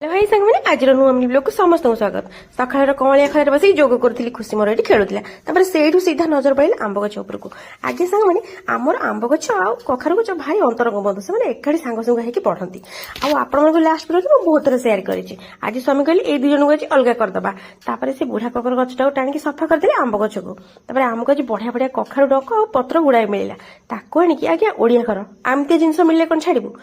hello भाई सांग मैंने आज नुआ ब्लॉग को समस्त स्वागत सकाळ कमलिया खर बस जोग करी खुशी मोर ये खेलुला से सीधा नजर पड़े आंब गछ उपर को आगे सांग मैंने आमर आंब गछ आ कखार गछ भाई अंतरंग बंधु से एकाठी सांग सांग होकर पढ़ती आपको लास्ट वीडियो मुझे बहुत थोड़ा सेयार करी आज स्वामी कहले ये दुई जन को अलग करदे से बुढ़ा ककर गछटा टाणी सफा करदे आंब गछ को आम गछ बढ़िया बढ़िया कखार डक आ पत्र गुड़ाए मिलला ताको आनिकी आज्ञा ओडिया घर आमती जिन मिलले कौन छाड़ू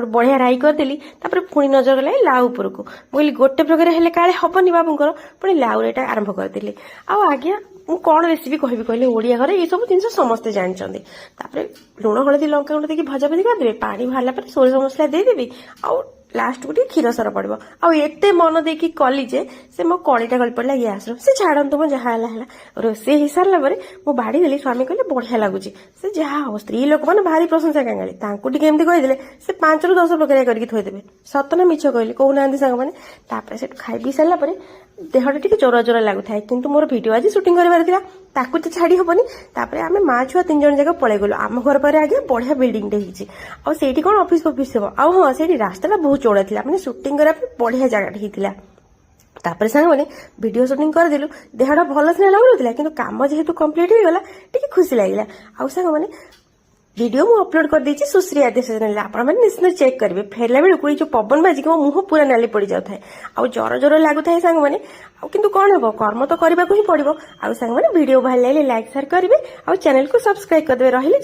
बढ़िया राई करदेली पुणी नजर गला लाउ को मुझे गोटे प्रकार हेल्ले काले हबनी बाबूंर पुणी लाउरेटा आरंभ करदे आज्ञा मु कौन रेसिपी कहबी कहले ओडिया घर ये सब जिन समस्ते जानते लुण हलदी लंका गुंड देखिए भजा भजी करदे पानी बाहर सोरिष मसला देदेवी आ लास्ट को क्षीर सर पड़ो आते मन देखी कली जे से मो कड़ीटा गली पड़ा गैस से छाड़ू मो जहाँ रोसे हो सारा मो बाड़ी देली स्वामी कहले बढ़िया लगुच से जहाँ हम स्त्री लोक मैंने भारी प्रशंसा कांगाली एमती कहीदेले से 5 ରୁ 10 प्रकार करके थोदेवे सतना मिछ कहली कहना सांग मैंने से खाई पी सारापर देहटा टी चोरा चोरा लगुए कि मोर भिडियो आज सुटिंग कर तो छाड़ी हेनी आम माँ छुआ 3 जन जगह पलि गलु आम घर पर आगे बढ़िया बिल्डिंग होती कौन ऑफिस ऑफिस हम हाँ से रास्ता बहुत चौड़ा था मैंने सुटिंग करने बढ़िया जगह होता तापर सांग मैंने भिडियो सुटिंग करदेलु देहटा भल सीना लगुना कि कम जेहेतु कम्प्लीट हो गला टी खुशी लगे आउ सांग मैंने वीडियो मु अपलोड कर देछि सुश्री आदेश चैनल आपण माने निश्चित चेक करेंगे फेरला बेलू को जो पवन बाजिक मो मुह पूरा नाली पड़ जाए आउ जर जर लगुए सांग मैंने किंतु कौन हम कर्म तो करने को ही पड़ो आउ सांग मैंने वीडियो भल लगे लाइक शेयर करेंगे आउ चैनल को सब्सक्राइब करदे रही